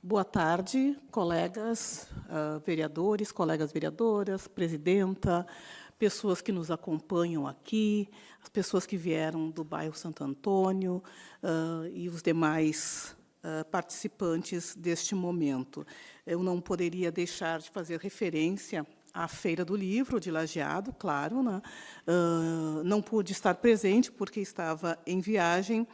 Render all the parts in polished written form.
Boa tarde, colegas vereadores, colegas vereadoras, presidenta, pessoas que nos acompanham aqui, as pessoas que vieram do bairro Santo Antônio e os demais participantes deste momento. Eu não poderia deixar de fazer referência à Feira do Livro de Lajeado, claro, né? Não pude estar presente porque estava em viagem,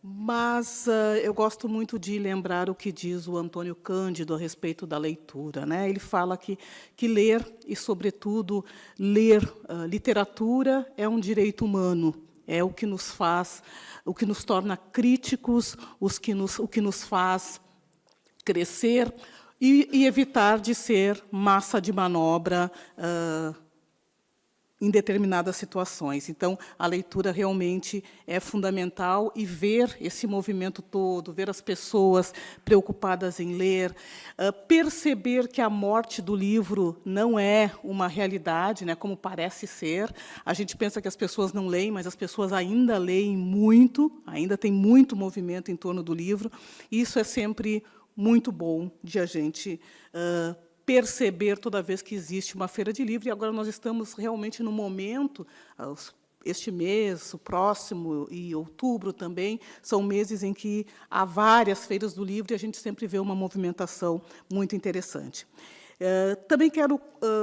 mas eu gosto muito de lembrar o que diz o Antônio Cândido a respeito da leitura, né? Ele fala que ler, e, sobretudo, ler literatura é um direito humano, é o que nos faz, o que nos torna críticos, o que nos faz crescer e evitar de ser massa de manobra em determinadas situações. Então, a leitura realmente é fundamental, e ver esse movimento todo, ver as pessoas preocupadas em ler, perceber que a morte do livro não é uma realidade, né, como parece ser. A gente pensa que as pessoas não leem, mas as pessoas ainda leem muito, ainda tem muito movimento em torno do livro, e isso é sempre muito bom de a gente perceber toda vez que existe uma feira de livro. E agora nós estamos realmente no momento, este mês, o próximo e outubro também, são meses em que há várias feiras do livro e a gente sempre vê uma movimentação muito interessante. Também quero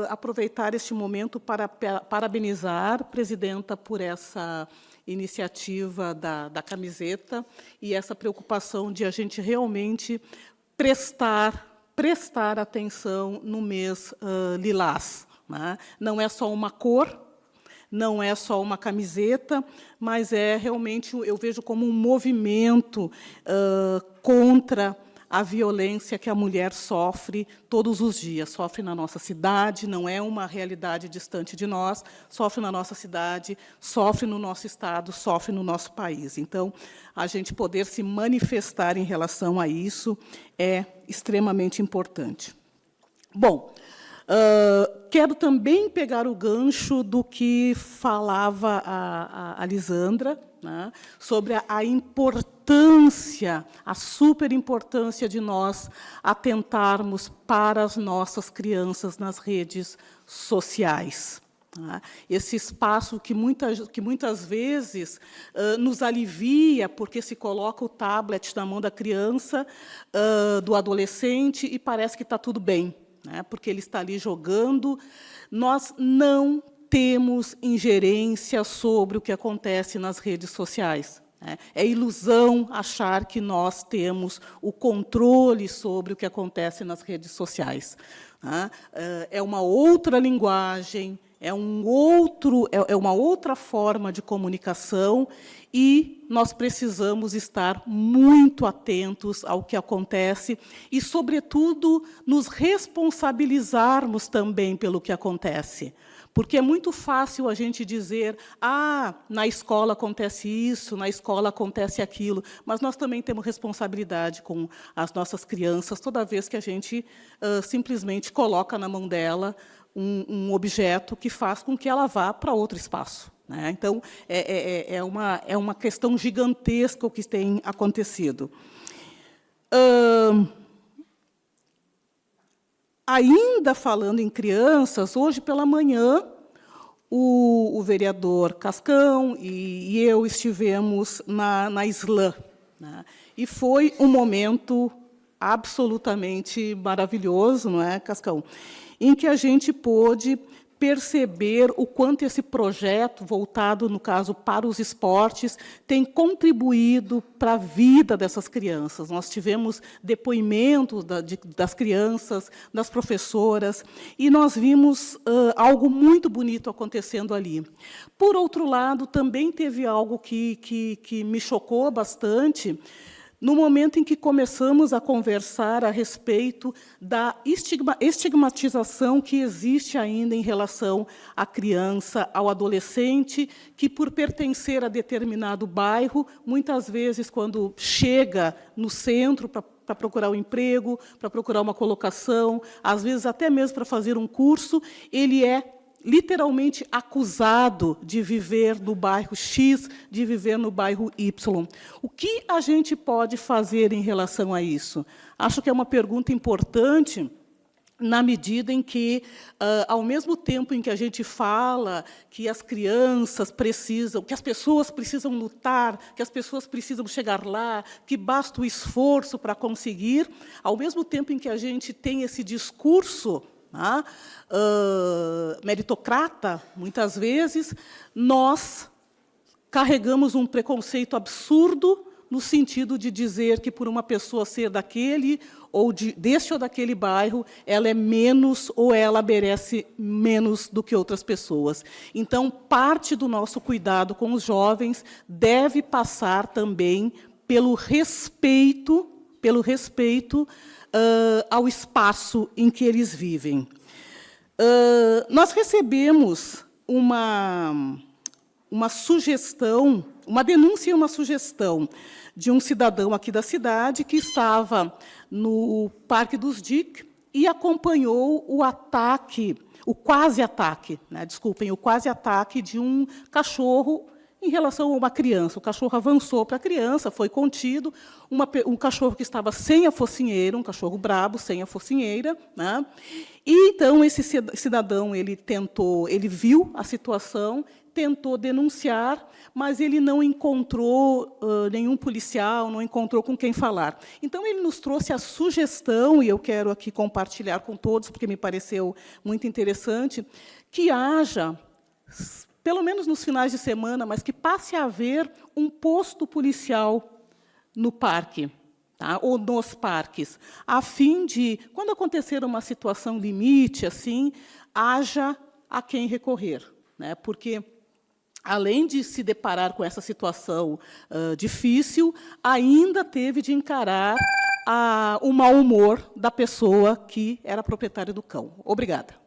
aproveitar este momento para parabenizar a presidenta por essa iniciativa da camiseta e essa preocupação de a gente realmente prestar atenção no mês lilás, né? Não é só uma cor, não é só uma camiseta, mas é realmente, eu vejo como um movimento contra a violência que a mulher sofre todos os dias. Sofre na nossa cidade, não é uma realidade distante de nós, sofre na nossa cidade, sofre no nosso estado, sofre no nosso país. Então, a gente poder se manifestar em relação a isso é extremamente importante. Bom, quero também pegar o gancho do que falava a Lisandra, né, sobre a importância, a superimportância de nós atentarmos para as nossas crianças nas redes sociais. Esse espaço que muitas vezes nos alivia, porque se coloca o tablet na mão da criança, do adolescente, e parece que está tudo bem, né, porque ele está ali jogando. Nós não temos ingerência sobre o que acontece nas redes sociais. É ilusão achar que nós temos o controle sobre o que acontece nas redes sociais. É uma outra linguagem, é uma outra forma de comunicação, e nós precisamos estar muito atentos ao que acontece e, sobretudo, nos responsabilizarmos também pelo que acontece. Porque é muito fácil a gente dizer, na escola acontece isso, na escola acontece aquilo, mas nós também temos responsabilidade com as nossas crianças toda vez que a gente simplesmente coloca na mão dela um objeto que faz com que ela vá para outro espaço, né? Então, é uma questão gigantesca o que tem acontecido. Ainda falando em crianças, hoje pela manhã, o vereador Cascão e eu estivemos na Islã, né? E foi um momento absolutamente maravilhoso, não é, Cascão? Em que a gente pôde perceber o quanto esse projeto, voltado, no caso, para os esportes, tem contribuído para a vida dessas crianças. Nós tivemos depoimentos das crianças, das professoras, e nós vimos algo muito bonito acontecendo ali. Por outro lado, também teve algo que me chocou bastante, no momento em que começamos a conversar a respeito da estigmatização que existe ainda em relação à criança, ao adolescente, que, por pertencer a determinado bairro, muitas vezes, quando chega no centro para procurar um emprego, para procurar uma colocação, às vezes até mesmo para fazer um curso, ele é literalmente acusado de viver no bairro X, de viver no bairro Y. O que a gente pode fazer em relação a isso? Acho que é uma pergunta importante, na medida em que, ao mesmo tempo em que a gente fala que as crianças precisam, que as pessoas precisam lutar, que as pessoas precisam chegar lá, que basta o esforço para conseguir, ao mesmo tempo em que a gente tem esse discurso meritocrata, muitas vezes, nós carregamos um preconceito absurdo no sentido de dizer que, por uma pessoa ser daquele, ou deste ou daquele bairro, ela é menos ou ela merece menos do que outras pessoas. Então, parte do nosso cuidado com os jovens deve passar também pelo respeito ao espaço em que eles vivem. Nós recebemos uma sugestão, uma denúncia e uma sugestão de um cidadão aqui da cidade que estava no Parque dos DIC e acompanhou o ataque, o quase-ataque, desculpem, o quase-ataque de um cachorro em relação a uma criança. O cachorro avançou para a criança, foi contido, um cachorro que estava sem a focinheira, um cachorro brabo, sem a focinheira, E, então, esse cidadão ele viu a situação, tentou denunciar, mas ele não encontrou nenhum policial, não encontrou com quem falar. Então, ele nos trouxe a sugestão, e eu quero aqui compartilhar com todos, porque me pareceu muito interessante, que haja, pelo menos nos finais de semana, mas que passe a haver um posto policial no parque, ou nos parques, a fim de, quando acontecer uma situação limite, assim, haja a quem recorrer, porque, além de se deparar com essa situação difícil, ainda teve de encarar o mau humor da pessoa que era proprietária do cão. Obrigada.